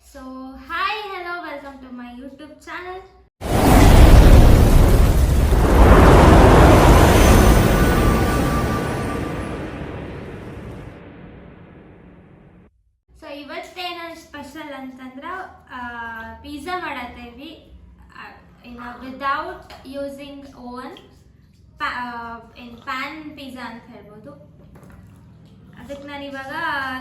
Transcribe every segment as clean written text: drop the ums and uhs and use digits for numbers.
So, hi, hello, welcome to my YouTube channel. So ಇವತ್ತೇನು special ಅಂತಂದ್ರೆ pizza ಮಾಡತ್ತೇವಿ ಇನ್ನು without using oven ಇನ್ PAN pizza ಅಂತ ಹೇಳ್ಬೋದು. ಅದಕ್ಕೆ ನಾನು ಇವಾಗ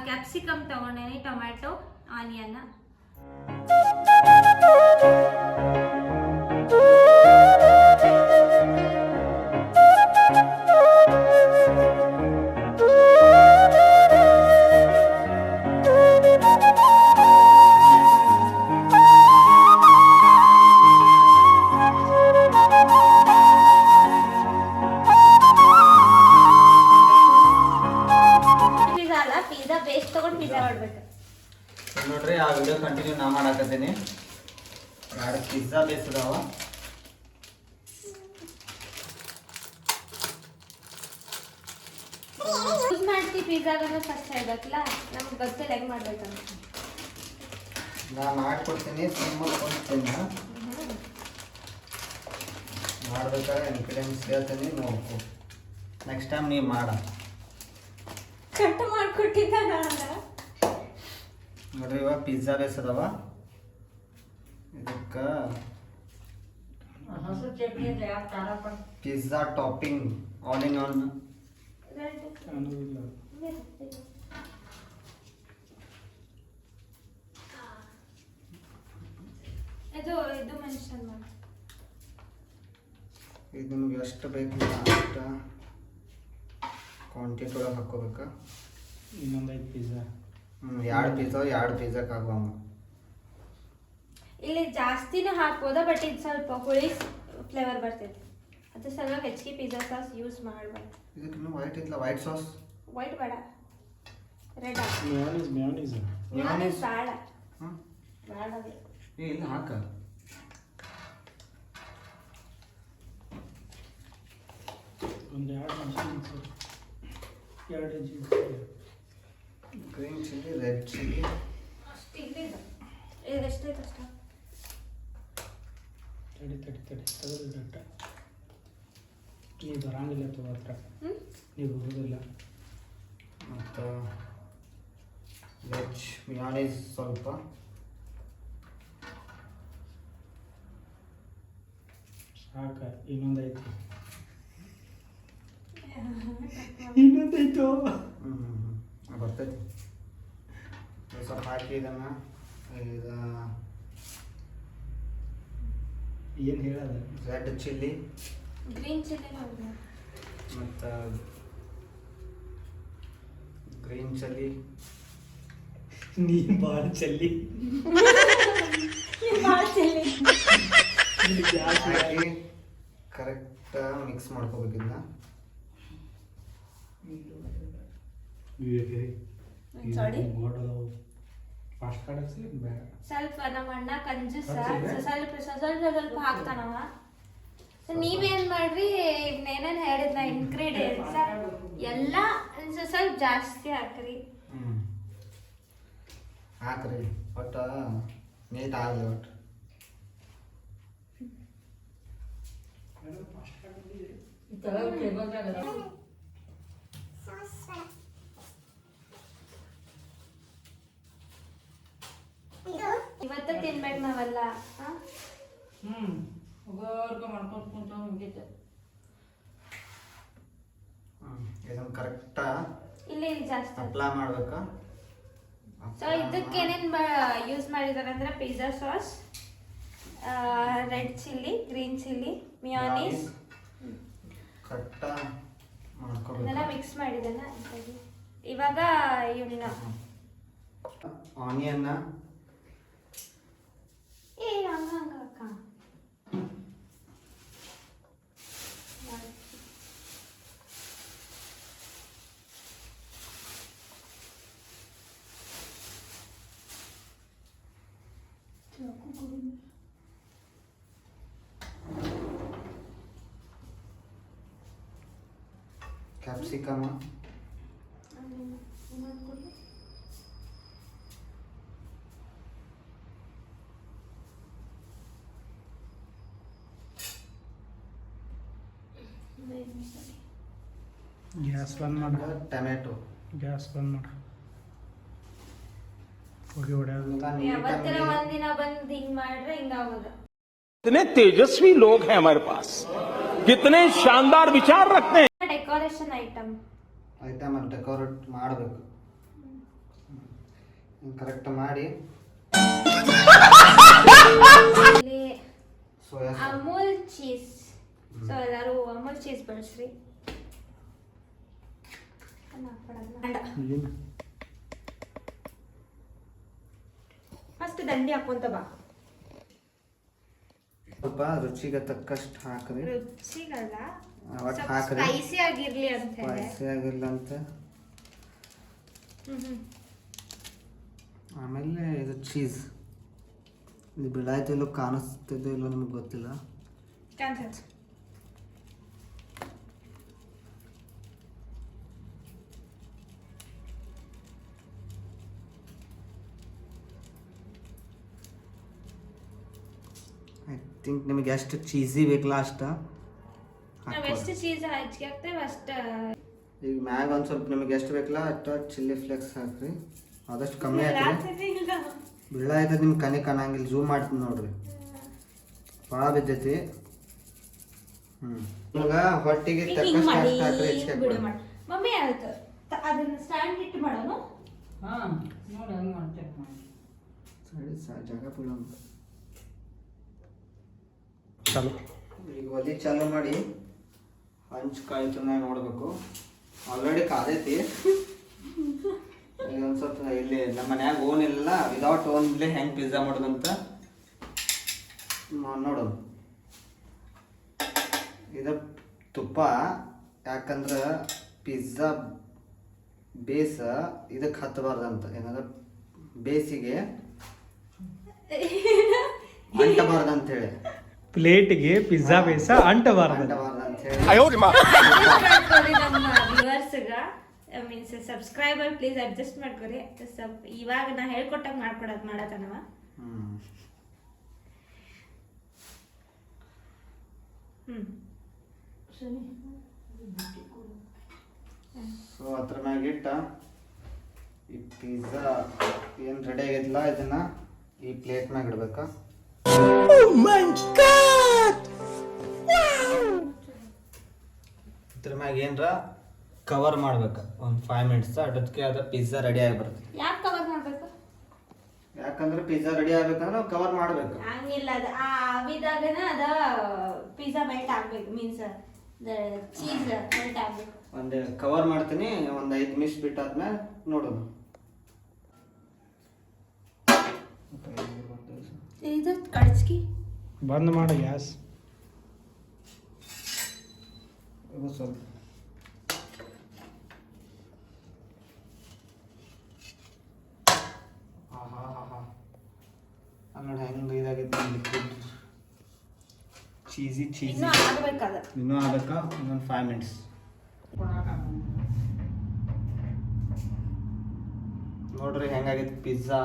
ಕ್ಯಾಪ್ಸಿಕಮ್ ತೊಗೊಂಡೇನಿ, ಟೊಮ್ಯಾಟೊ, ಆನಿಯನ್ನ. ಪಿಜ್ಜಾ ಬೇಸ್ ತಗೊಂಡು ಪಿಜ್ಜಾ ಮಾಡ್ಬೇಕು ನೋಡ್ರಿ. ಆ ವಿಡಿಯೋ ಕಂಟಿನ್ಯೂ ನಾ ಮಾಡಾಕತ್ತೀನಿ. ಎರಡು ಪಿಜ್ಜಾ ಬೇಸ್ ಅದಾವ. ಯೂಸ್ ಮಾಡ್ತಿ ಪಿಜ್ಜಾಗನ್ನು ಫಸ್ಟ್ ಹೇಳ್ಬೇಕಲ್ಲ, ನಮ್ಗೆ ಗೊತ್ತಿಲ್ಲ ಹೆಂಗೆ ಮಾಡ್ಬೇಕಂತ. ನಾ ಮಾಡ್ಕೊಡ್ತೀನಿ, ತಿನ್ಕೊಂಡು ಮಾಡ್ಬೇಕಾದ್ರೆ ಇನ್ಗ್ರೀಡಿಯೆಂಟ್ಸ್ ಹೇಳ್ತೀನಿ, ನೋಡ್ಕೊ. ನೆಕ್ಸ್ಟ್ ಟೈಮ್ ನೀವು ಮಾಡ ಕಟ್ ಮಾಡ್ಕೊಟ್ಟಿದ್ದ ನೋಡ್ರಿ. ಇವಾಗ ಪಿಜ್ಜಾ ಬೇಸ್ ಅದಾವ. ಇದಕ್ಕೆ pizza topping all in all ಇದು ಮೆನ್ಷನ್ ಮಾಡಿ. ಇದು ನಿಮ್ಗೆ ಎಷ್ಟು ಬೇಕು ಅಷ್ಟು ಕ್ವಾಂಟಿಟಿ ಒಳಗೆ ಹಾಕ್ಕೋಬೇಕು. ಇನ್ನೊಂದು 5 ಪಿಜ್ಜಾ. ಎರಡು ಪಿಜ್ಜಾಕ್ಕೆ ಆಗುವ. ಇಲ್ಲಿ ಜಾಸ್ತಿನೂ ಹಾಕ್ಬೋದ, ಬಟ್ ಇದು ಸ್ವಲ್ಪ ಹುಳಿ ಫ್ಲೇವರ್ ಬರ್ತೈತಿ. ಅದು ಸ್ವಲ್ಪ ಹೆಚ್ಚಿಗೆ ಪಿಜ್ಜಾ ಸಾಸ್ ಯೂಸ್ ಮಾಡಬಾರ್ದು. ಇದಕ್ಕೆ ಇನ್ನೂ ವೈಟ್ ಇಲ್ಲ, ವೈಟ್ ಸಾಸ್. ವೈಟ್ ಬೇಡ, ರೆಡ್ ಮ್ಯಾಯೋನೀಸ್ ಬೇಡ. ಬೇಡ ಇಲ್ಲ ಹಾಕ. ಒಂದು 2 inch green chilli, red chilli. ಅಷ್ಟು ಇಲ್ಲಿದೆ, ಇದೆಷ್ಟೈತೆ ಅಷ್ಟ. ತಡಿ ತೆಗೆದು ಡಟ್ಟ. ನೀವು ಬರಂಗಿಲ್ಲ ತಗೋ ಹತ್ರ, ನೀವು ಬರೋದಿಲ್ಲ. ಮತ್ತು ವೆಜ್ ಮಿಯಾನೀಸ್ ಸ್ವಲ್ಪ. ಸಾಕ. ಇನ್ನೊಂದೈತಿ. ಇನ್ನೊಂದೈತು. ಬರ್ತೈತಿ. ಸ್ವಲ್ಪ ಹಾಕಿ ಇದನ್ನು ಏನು ಹೇಳೋದು? ರೆಡ್ ಚಿಲ್ಲಿ, ಗ್ರೀನ್ ಚಿಲ್ಲಿ ಹೌದು, ಮತ್ತು ಗ್ರೀನ್ ಚಿಲ್ಲಿ. ನೀನು ಭಾಳ ಚಲ್ಲಿ ಹಾಕಿ ಕರೆಕ್ಟ್ ಮಿಕ್ಸ್ ಮಾಡ್ಕೋಬೇಕಿದ್ದ. ಸ್ವಲ್ಪ ನಮ್ಮ ಅಣ್ಣ ಕಂಜೂಸ, ಸ್ವಲ್ಪ ಹಾಕ್ತಾನವ. ನೀವೇನ್ ಮಾಡ್ರಿ, ಏನೇನು ಹೇಳಿದ್ನ ಇಂಗ್ರೀಡಿಯೆಂಟ್ಸ್ ಎಲ್ಲ ಸ್ವಲ್ಪ ಜಾಸ್ತಿ ಹಾಕ್ರಿ. ಹಾಕ್ರಿ, ಒಟ್ಟು ನೀಟ್ ಆಗಲಿ. ಒಟ್ಟು ಇವತ್ತ ತಿನ್ಬೇಕು ನಾವೆಲ್ಲ. ಇದನ್ನು ಕರೆಕ್ಟ ಇಲ್ಲಿ ಜಾಸ್ತಿ ಅಪ್ಲೈ ಮಾಡ್ಬೇಕು. ಸೊ ಇದಕ್ಕೆ ಏನೇನು ಯೂಸ್ ಮಾಡಿದಾರೆ ಅಂದ್ರೆ pizza sauce, red chilli, green chilli, mayonnaise correct ಮಾಡ್ಕೋಬೇಕು. ಇದೆಲ್ಲ ಮಿಕ್ಸ್ ಮಾಡಿದ್ದಾನ. ಇವಾಗ ಇವನ್ನ ಆನಿಯನ್ನ ಹಂಗ ಅಕ್ಕ ಕ್ಯಾಪ್ಸಿಕಮ್, ಗ್ಯಾಸ್ ಬಂದ್ ಮಾಡ, ಟೊಮೆಟೊ ಗ್ಯಾಸ್ ಬಂದ್ ಮಾಡ. ಹೋಗಿ ಹೊಡ್ಯಾದು. ಯಾವತ್ತರ ಒಂದಿನ ಬಂದ್ ಹಿಂಗ್ ಮಾಡ್ರೆ ಹಿಂಗಾಗೋದು. कितने तेजस्वी लोग हैं हमारे पास, कितने शानदार विचार रखते हैं. ಡೆಕೋರೇಷನ್ ಐಟಮ್ ಅಲ್ಲಿ ಡೆಕೋರೇಟ್ ಮಾಡಬೇಕು. ಕರೆಕ್ಟ್ ಮಾಡಿ ಇಲ್ಲಿ soya sauce. Amul cheese. So ಎಲ್ಲರೂ ಅಮೂಲ್ ಚೀಸ್ ಬಳಸ್ರಿ. ಏನು? ಫಸ್ಟ್ ದಂಡಿ ಹಾಕೊಂತ ಬಾ. ಸ್ವಲ್ಪ ರುಚಿಗೆ ತಕ್ಕಷ್ಟು ಹಾಕ್ರಿ. ರುಚಿಗಲ್ಲ, ಅವತ್ತು ಹಾಕ್ರಿ, ಸ್ಪೈಸಿ ಆಗಿರ್ಲಿ ಅಂತ ಹೇಳಿ. ಸ್ಪೈಸಿ ಆಗಿರ್ಲಿ ಅಂತ. ಆಮೇಲೆ ಇದು ಚೀಸ್. ಇದು ಬೆಳಾಯ್ತು ಇಲ್ಲೋ ಕಾಣಿಸ್ತಿದೆ ಇಲ್ಲೋ ನಮಗೆ ಗೊತ್ತಿಲ್ಲ. ಕಾನ್ಸೆಪ್ಟ್ ಐ ಥಿಂಕ್ ನಿಮಗೆ ಎಷ್ಟು ಚೀಸಿ ಬೇಕಲ್ಲ ಅಷ್ಟು ನಾವು ಎಷ್ಟು ಚೀಸ್ ಹೆಚ್ಚಿಗೆ ಹಾಕ್ತೇವೆ ಅಷ್ಟು. ಈಗ ಮ್ಯಾಗ ಒಂದು ಸ್ವಲ್ಪ ನಿಮಗೆ ಎಷ್ಟು ಬೇಕಲ್ಲ ಅಷ್ಟು ಚಿಲ್ಲಿ ಫ್ಲೇಕ್ಸ್ ಹಾಕ್ರಿ. ಆದಷ್ಟು ಕಮ್ಮಿ ಹಾಕ್ರಿ. ಬೆಳ್ಳ ಆಯ್ತದ ನಿಮ್ಗೆ ಕಣಿ ಕಾಣಂಗಿಲ್ಲ. ಝೂಮ್ ಮಾಡ್ತೀನಿ ನೋಡ್ರಿ, ಭಾಳ ಬಿದ್ದೈತಿ. ಇವಾಗ ಹೊಟ್ಟಿಗೆ ತಕ್ಕಷ್ಟು ಅಷ್ಟು ಹಾಕ್ರಿ. ಹೆಚ್ಚಿಗೆ ಬಿಡು ಮಾಡಿ ಮಮ್ಮಿ. ಆಯ್ತು ಅದನ್ನ ಸ್ಟ್ಯಾಂಡ್ ಇಟ್ಟು ಮಾಡೋಣ. ಸರಿ ಜಾಗ ಬಿಡೋಣ. ಚಲೋ. ಈಗ ಒಲಿ ಚಾಲು ಮಾಡಿ ಹಂಚು ಕಾಯ್ತು ನೋಡಬೇಕು. ಆಲ್ರೆಡಿ ಕಾದೈತಿ. ಈಗ ಒಂದು ಸ್ವಲ್ಪ ಇಲ್ಲಿ ನಮ್ಮ ಮನ್ಯಾಗ ಓನ್ ಇಲ್ಲ, ವಿದೌಟ್ ಓನ್ಲೇ ಹೆಂಗೆ ಪಿಜ್ಜಾ ಮಾಡೋದಂತ ನೋಡೋದು. ಇದು ತುಪ್ಪ, ಯಾಕಂದ್ರೆ ಪಿಜ್ಜಾ ಬೇಸ ಇದಕ್ಕೆ ಹತ್ತಬಾರ್ದಂತ. ಏನಂದ್ರೆ ಬೇಸಿಗೆ ಅಂಟಬಾರ್ದಂತ ಹೇಳಿ, ಪ್ಲೇಟ್ಗೆ ಪಿಜ್ಜಾ ಬೇಸ ಅಂಟಬಾರ್ದು. ಅಂಟಬಾರ್ದಂತ ಹೇಳಿ. ನಮ್ಮ ವ್ಯೂವರ್ಸ್ಗ ಮೀನ್ಸ್ ಸಬ್ಸ್ಕ್ರೈಬರ್ ಪ್ಲೀಸ್ ಅಡ್ಜಸ್ಟ್ ಮಾಡ್ಕೊರಿ. ಇವಾಗ ನಾ ಹೇಳ್ಕೊಟ್ಟಂಗೆ ಮಾಡತ್ತನವ. ಸೊ ಅದ್ರ ಮ್ಯಾಗಿಟ್ಟ ಈ ಪಿಜ್ಜಾ ಏನು ರೆಡಿ ಆಗೈತಿಲ್ಲ ಇದನ್ನ ಈ ಪ್ಲೇಟ್ ಮ್ಯಾಗ ಇಡ್ಬೇಕಾ. ಇದ್ರ ಮ್ಯಾಗ ಏನರ ಕವರ್ ಮಾಡ್ಬೇಕು ಒಂದು 5 ಮಿನಿಟ್ಸ್. ಅದಕ್ಕೆ ಅದ ಪಿಜ್ಜಾ ರೆಡಿ ಆಗಿಬರುತ್ತೆ. ಯಾಕೆ ಕವರ್ ಮಾಡ್ಬೇಕು? ಯಾಕಂದ್ರೆ ಪಿಜ್ಜಾ ರೆಡಿ ಆಗ್ಬೇಕಂದ್ರೆ ನಾವು ಕವರ್ ಮಾಡ್ಬೇಕು. ಹಂಗಿಲ್ಲ, ಅದ ಆ ಆವಿದಾಗನ ಅದ ಪಿಜ್ಜಾ ಮೆಲ್ಟ್ ಆಗ್ಬೇಕು. ಮೀನ್ಸ್ ಚೀಸ್ ಮೆಲ್ಟ್ ಆಗ್ಬೇಕು. ಒಂದು ಕವರ್ ಮಾಡ್ತೀನಿ, ಒಂದು 5 ನಿಮಿಷ ಬಿಟ್ಟಾದ್ಮೇಲೆ ನೋಡೋದು. ಇದು ಕಡ್ಸ್ಕಿ ಬಂದ್ ಮಾಡ ಗ್ಯಾಸ್. ಸ್ವಲ್ಪ ನೋಡಿ ಹೆಂಗೆ ಇದಾಗೈತೆ ಲಿಕ್ವಿಡ್ ಚೀಸಿ ಇನ್ನೂ ಆಗ್ಬೇಕದ. ಇನ್ನೂ ಅದಕ್ಕೆ ಇನ್ನೊಂದು 5 ಮಿನಿಟ್ಸ್. ನೋಡ್ರಿ ಹೆಂಗಾಗೈತೆ ಪಿಜ್ಜಾ.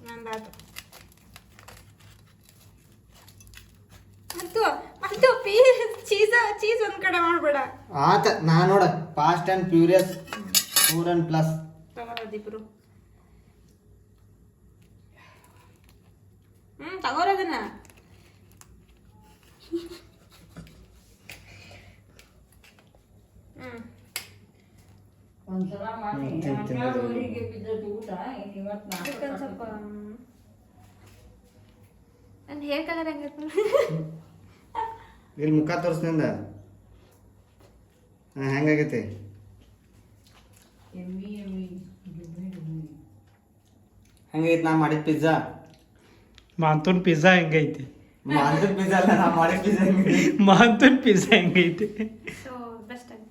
ನಂದಾತು. ಮತ್ತು ಚೀಸ್ ಒಂದ್ ಕಡೆ ಮಾಡ್ಬೇಡ. ಆತ ನಾ ನೋಡ ಫಾಸ್ಟ್ ಆ್ಯಂಡ್ ಫ್ಯೂರಿಯಸ್ 4+. ತಗೋದಿಬ್ರು. ತಗೋರದನ್ನ. ಸ್ವಲ್ಪ ನನ್ನ ಹೇರ್ ಕಲರ್ ಹೆಂಗಿತ್ತು? ಇಲ್ಲಿ ಮುಖ ತೋರಿಸ್ನಿಂದ ಹೆಂಗಾಗೈತೆ? ಹೆಂಗೈತೆ ನಾ ಮಾಡಿದ ಪಿಜ್ಜಾ? ಮಾಂತೂನ್ ಪಿಜ್ಜಾ ಹೆಂಗೈತಿ? ಮಾಡಿದ ಪಿಜ್ಜಾ ಅಲ್ಲ, ನಾ ಮಾಡಿದ ಪಿಜ್ಜಾ ಹೆಂಗೈತಿ? ಮಾಂತೂನ್ ಪಿಜ್ಜಾ ಹೆಂಗೈತಿ? ಸೊ ಬೆಸ್ಟ್ ಆಗಿ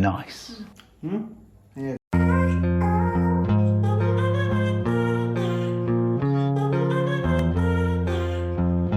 Nice.